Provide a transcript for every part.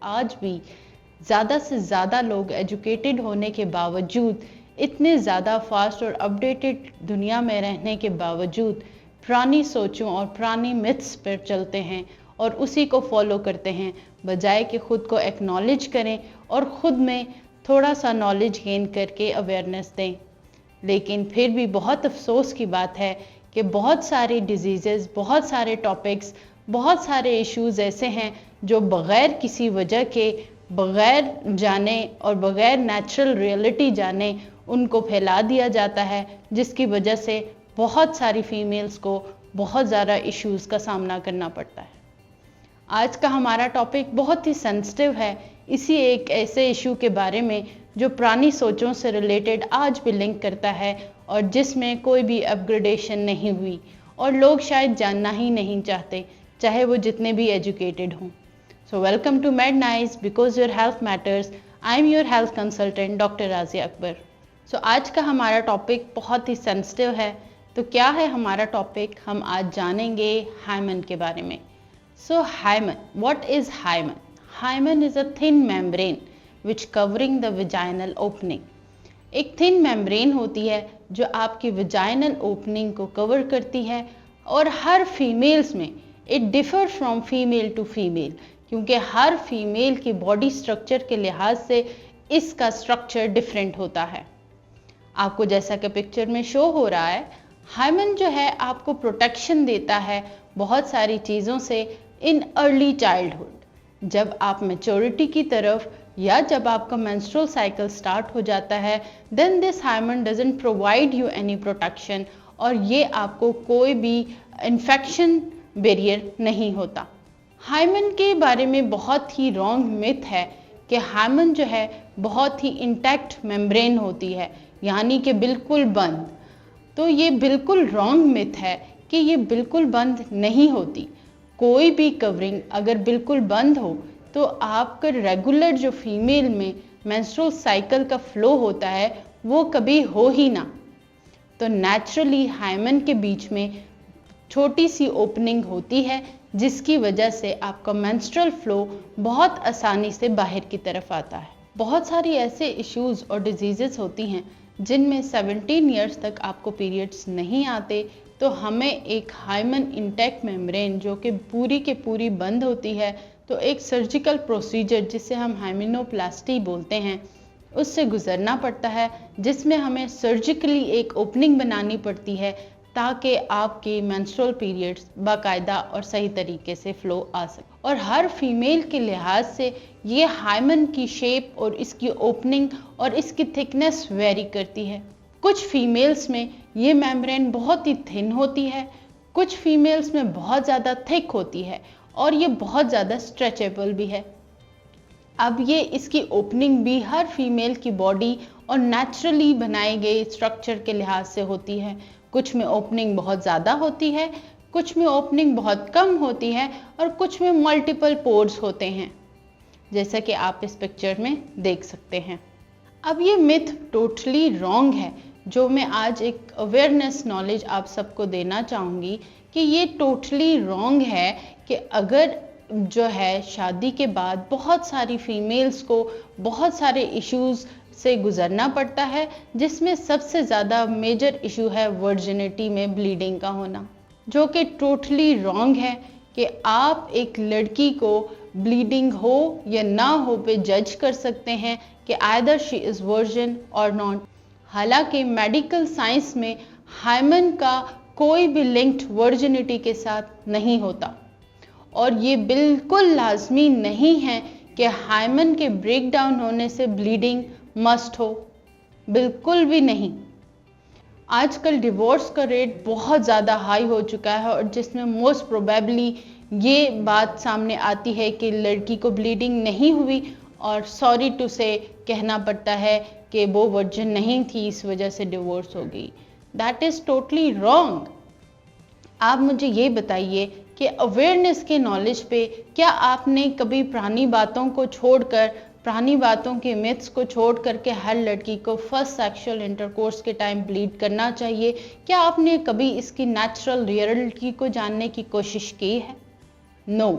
आज भी ज़्यादा से ज़्यादा लोग एजुकेटेड होने के बावजूद, इतने ज़्यादा फास्ट और अपडेटेड दुनिया में रहने के बावजूद पुरानी सोचों और पुरानी मिथ्स पर चलते हैं और उसी को फॉलो करते हैं, बजाय कि खुद को एक्नॉलेज करें और ख़ुद में थोड़ा सा नॉलेज गेन करके अवेयरनेस दें। लेकिन फिर भी बहुत अफसोस की बात है कि बहुत सारी डिजीज़ेज़, बहुत सारे टॉपिक्स, बहुत सारे इश्यूज़ ऐसे हैं जो बग़ैर किसी वजह के, बग़ैर जाने और बग़ैर नेचुरल रियलिटी जाने उनको फैला दिया जाता है, जिसकी वजह से बहुत सारी फीमेल्स को बहुत ज़्यादा इश्यूज़ का सामना करना पड़ता है। आज का हमारा टॉपिक बहुत ही सेंसिटिव है, इसी एक ऐसे इशू के बारे में जो पुरानी सोचों से रिलेटेड आज भी लिंक करता है और जिसमें कोई भी अपग्रेडेशन नहीं हुई और लोग शायद जानना ही नहीं चाहते, चाहे वो जितने भी एजुकेटेड हों। So welcome to med nice, because your health matters. I am your health consultant doctor Raziya Akbar. So आज का हमारा टॉपिक बहुत ही सेंसिटिव है। तो क्या है हमारा टॉपिक? हम आज जानेंगे हाइमन के बारे में। So hymen, what is hymen? Hymen is a thin membrane which covering the vaginal opening. एक थिन मेम्ब्रेन होती है जो आपकी विजाइनल ओपनिंग को कवर करती है और हर फीमेल्स में it differ from female to female, क्योंकि हर फीमेल की बॉडी स्ट्रक्चर के लिहाज से इसका स्ट्रक्चर डिफरेंट होता है। आपको जैसा कि पिक्चर में शो हो रहा है, हाइमन जो है आपको प्रोटेक्शन देता है बहुत सारी चीज़ों से इन अर्ली चाइल्डहुड। जब आप मैच्योरिटी की तरफ या जब आपका मेंस्ट्रुअल साइकिल स्टार्ट हो जाता है, then this hymen doesn't provide you any protection और ये आपको कोई भी इन्फेक्शन बैरियर नहीं होता। हाइमन के बारे में बहुत ही रॉन्ग मिथ है कि हाइमन जो है बहुत ही इंटैक्ट मेम्ब्रेन होती है, यानी कि बिल्कुल बंद। तो ये बिल्कुल रॉन्ग मिथ है कि ये बिल्कुल बंद नहीं होती। कोई भी कवरिंग अगर बिल्कुल बंद हो तो आपका रेगुलर जो फीमेल में मेंस्ट्रुअल साइकिल का फ्लो होता है वो कभी हो ही ना। तो नेचुरली हाइमन के बीच में छोटी सी ओपनिंग होती है, जिसकी वजह से आपका मेंस्ट्रुअल फ्लो बहुत आसानी से बाहर की तरफ आता है। बहुत सारी ऐसे इश्यूज़ और डिजीज़ेस होती हैं जिनमें 17 इयर्स तक आपको पीरियड्स नहीं आते, तो हमें एक हाइमन इंटैक्ट मेम्ब्रेन जो कि पूरी के पूरी बंद होती है, तो एक सर्जिकल प्रोसीजर जिसे हम हाइमेनोप्लास्टी बोलते हैं, उससे गुजरना पड़ता है, जिसमें हमें सर्जिकली एक ओपनिंग बनानी पड़ती है ताकि आपके मेंस्ट्रुअल पीरियड्स बाकायदा और सही तरीके से फ़्लो आ सके। और हर फीमेल के लिहाज से ये हाइमन की शेप और इसकी ओपनिंग और इसकी थिकनेस वेरी करती है। कुछ फीमेल्स में ये मेम्ब्रेन बहुत ही थिन होती है, कुछ फीमेल्स में बहुत ज़्यादा थिक होती है और ये बहुत ज़्यादा स्ट्रेचेबल भी है। अब ये इसकी ओपनिंग भी हर फीमेल की बॉडी और नेचुरली बनाए गए स्ट्रक्चर के लिहाज से होती है। कुछ में ओपनिंग बहुत ज़्यादा होती है, कुछ में ओपनिंग बहुत कम होती है और कुछ में मल्टीपल पोर्स होते हैं, जैसा कि आप इस पिक्चर में देख सकते हैं। अब ये मिथ टोटली रॉन्ग है, जो मैं आज एक अवेयरनेस नॉलेज आप सबको देना चाहूँगी कि ये टोटली रॉन्ग है कि अगर जो है शादी के बाद बहुत सारी फीमेल्स को बहुत सारे इश्यूज़ से गुजरना पड़ता है, जिसमें सबसे ज़्यादा मेजर इशू है वर्जिनिटी में ब्लीडिंग का होना, जो कि टोटली रॉन्ग है कि आप एक लड़की को ब्लीडिंग हो या ना हो पे जज कर सकते हैं कि आइदर शी इज़ वर्जिन और नॉट। हालांकि मेडिकल साइंस में हाइमन का कोई भी लिंक्ड वर्जिनिटी के साथ नहीं होता और ये बिल्कुल लाजमी नहीं है कि हाइमन के ब्रेक डाउन होने से ब्लीडिंग मस्ट हो, बिल्कुल भी नहीं। आजकल डिवोर्स का रेट बहुत ज़्यादा हाई हो चुका है और जिसमें मोस्ट प्रोबेबली ये बात सामने आती है कि लड़की को ब्लीडिंग नहीं हुई और सॉरी टू से कहना पड़ता है कि वो वर्जिन नहीं थी, इस वजह से डिवोर्स हो गई। That is totally wrong. आप मुझे ये बताइए कि अवेयरनेस के नॉलेज पे क्या आपने कभी पुरानी बातों को छोड़कर, पुरानी बातों के मिथ्स को छोड़ करके हर लड़की को फर्स्ट सेक्सुअल इंटरकोर्स के टाइम ब्लीड करना चाहिए, क्या आपने कभी इसकी नेचुरल रियलिटी को जानने की कोशिश की है? नो।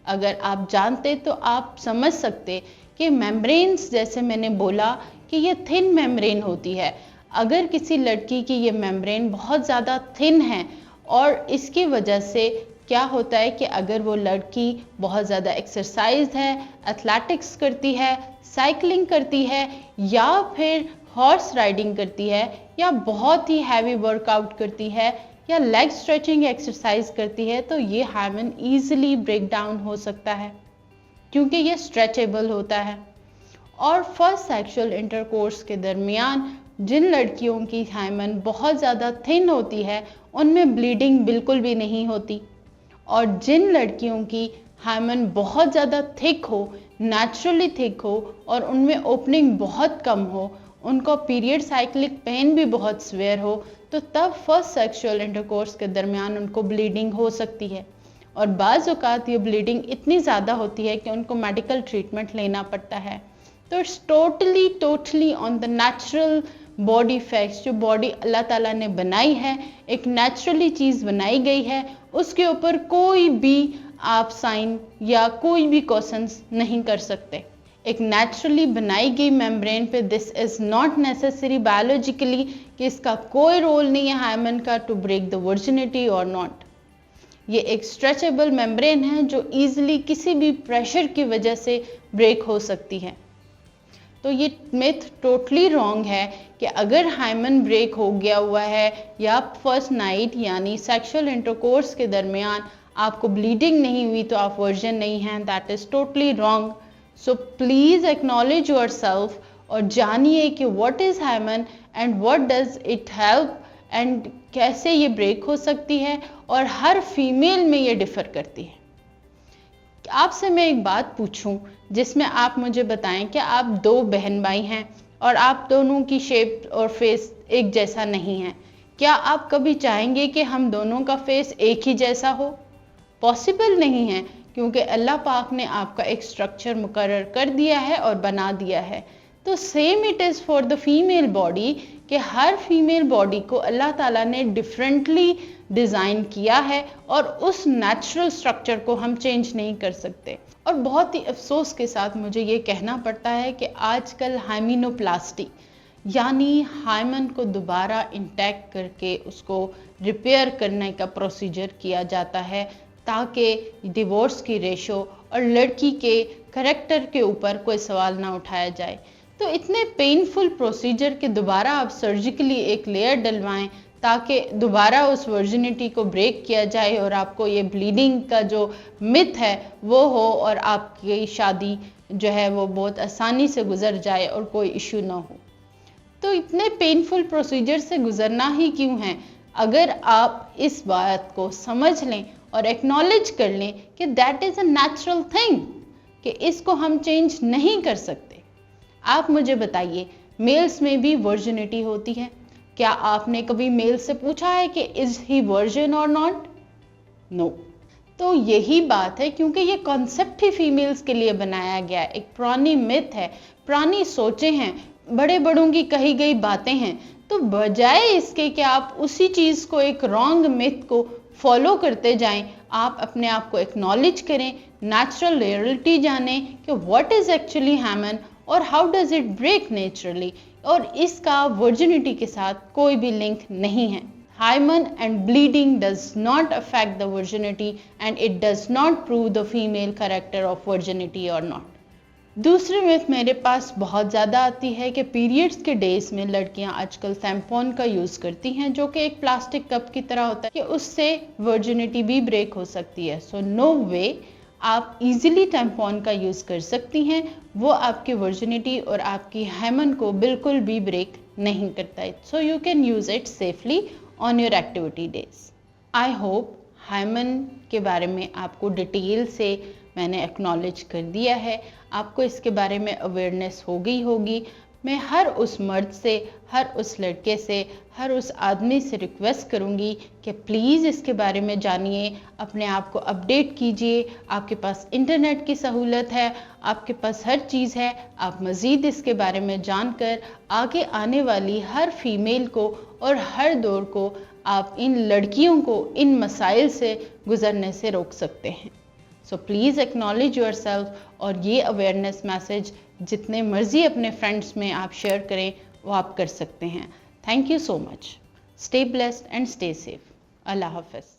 अगर आप जानते तो आप समझ सकते कि मेम्ब्रेन्स, जैसे मैंने बोला कि ये थिन मेम्ब्रेन होती है। अगर किसी लड़की की ये मेम्ब्रेन बहुत ज़्यादा थिन है और इसकी वजह से क्या होता है कि अगर वो लड़की बहुत ज़्यादा एक्सरसाइज है, एथलेटिक्स करती है, साइकिलिंग करती है या फिर हॉर्स राइडिंग करती है या बहुत ही हैवी वर्कआउट करती है या लेग स्ट्रेचिंग एक्सरसाइज करती है, तो ये हार्मोन ईजिली ब्रेक डाउन हो सकता है क्योंकि ये स्ट्रेचेबल होता है। और फर्स्ट सेक्सुअल इंटरकोर्स के दरमियान जिन लड़कियों की हार्मोन बहुत ज़्यादा थिन होती है उनमें ब्लीडिंग बिल्कुल भी नहीं होती, और जिन लड़कियों की हार्मोन बहुत ज़्यादा थिक हो, नेचुरली थिक हो और उनमें ओपनिंग बहुत कम हो, उनको पीरियड साइक्लिक पेन भी बहुत स्वेयर हो, तो तब फर्स्ट सेक्सुअल इंटरकोर्स के दरमियान उनको ब्लीडिंग हो सकती है। और बाज़ औक़ात ये ब्लीडिंग इतनी ज़्यादा होती है कि उनको मेडिकल ट्रीटमेंट लेना पड़ता है। तो it's totally on the natural body facts, जो बॉडी अल्लाह ताला ने बनाई है, एक नेचुरली चीज़ बनाई गई है, उसके ऊपर कोई भी आप साइन या कोई भी क्वेश्चंस नहीं कर सकते। एक नेचुरली बनाई गई मेम्ब्रेन पे this is not necessary biologically कि इसका कोई रोल नहीं है हार्मोन का टू ब्रेक द वर्जिनिटी और नॉट। ये एक स्ट्रेचेबल मेम्ब्रेन है जो ईजिली किसी भी प्रेशर की वजह से ब्रेक हो सकती है। तो ये मिथ टोटली रॉन्ग है कि अगर हार्मोन ब्रेक हो गया हुआ है या फर्स्ट नाइट यानी सेक्सुअल इंटरकोर्स के दरमियान आपको ब्लीडिंग नहीं हुई तो आप वर्जिन नहीं हैं। That is totally wrong. So please acknowledge your self और जानिए कि what is hormone and what does it help and कैसे ये ब्रेक हो सकती है, और हर फीमेल में ये डिफ़र करती है। आपसे मैं एक बात पूछूं जिसमें आप मुझे बताएं कि आप दो बहन भाई हैं और आप दोनों की शेप और फेस एक जैसा नहीं है, क्या आप कभी चाहेंगे कि हम दोनों का फेस एक ही जैसा हो? पॉसिबल नहीं है, क्योंकि अल्लाह पाक ने आपका एक स्ट्रक्चर मुकर्रर कर दिया है और बना दिया है। तो same it is for the female body कि हर फीमेल बॉडी को अल्लाह ताला ने डिफरेंटली डिज़ाइन किया है और उस नेचुरल स्ट्रक्चर को हम चेंज नहीं कर सकते। और बहुत ही अफसोस के साथ मुझे ये कहना पड़ता है कि आजकल हाइमिनोप्लास्टी यानी हार्मोन को दोबारा इंटैक्ट करके उसको रिपेयर करने का प्रोसीजर किया जाता है ताकि डिवोर्स की रेशो और लड़की के करैक्टर के ऊपर कोई सवाल ना उठाया जाए। तो इतने पेनफुल प्रोसीजर के दोबारा आप सर्जिकली एक लेयर डलवाएं ताकि दोबारा उस वर्जिनिटी को ब्रेक किया जाए और आपको ये ब्लीडिंग का जो मिथ है वो हो और आपकी शादी जो है वो बहुत आसानी से गुजर जाए और कोई इशू ना हो। तो इतने पेनफुल प्रोसीजर से गुजरना ही क्यों है? अगर आप इस बात को समझ लें और एक्नॉलेज कर लें कि that is a natural thing, कि इसको हम चेंज नहीं कर सकते। आप मुझे बताइए, मेल्स में भी वर्जिनिटी होती है, क्या आपने कभी मेल से पूछा है कि इज ही वर्जिन और नॉट? नो। तो यही बात है, क्योंकि ये कॉन्सेप्ट ही फीमेल्स के लिए बनाया गया है, एक पुरानी मिथ है, पुरानी सोचें हैं, बड़े बड़ों की कही गई बातें हैं। तो बजाय इसके कि आप उसी चीज़ को, एक रॉन्ग मिथ को फॉलो करते जाएं, आप अपने आप को एक्नॉलेज करें, नेचुरल रियलिटी जानें कि व्हाट इज़ एक्चुअली हार्मोन और how does it break naturally, और इसका वर्जिनिटी के साथ कोई भी लिंक नहीं है। Hormone and bleeding does not affect the virginity and it does not prove the female character of virginity और नॉट। दूसरी मिथ मेरे पास बहुत ज़्यादा आती है कि पीरियड्स के डेज में लड़कियां आजकल टैम्पॉन का यूज़ करती हैं, जो कि एक प्लास्टिक कप की तरह होता है, कि उससे वर्जिनिटी भी ब्रेक हो सकती है। सो नो वे, आप इजीली टैम्पॉन का यूज़ कर सकती हैं, वो आपकी वर्जिनिटी और आपकी हार्मोन को बिल्कुल भी ब्रेक नहीं करता है। So you can use it safely on your activity days. I hope hormone के बारे में आपको डिटेल से मैंने एक्नॉलेज कर दिया है, आपको इसके बारे में अवेयरनेस हो गई होगी। मैं हर उस मर्द से, हर उस लड़के से, हर उस आदमी से रिक्वेस्ट करूंगी कि प्लीज़ इसके बारे में जानिए, अपने आप को अपडेट कीजिए। आपके पास इंटरनेट की सहूलत है, आपके पास हर चीज़ है, आप मज़ीद इसके बारे में जानकर आगे आने वाली हर फीमेल को और हर दौर को आप इन लड़कियों को इन मसाइल से गुज़रने से रोक सकते हैं। So please acknowledge your self, और ये अवेयरनेस मैसेज जितने मर्जी अपने फ्रेंड्स में आप शेयर करें वो आप कर सकते हैं। Thank you so much. Stay blessed and stay safe. Allah हाफ़िज़।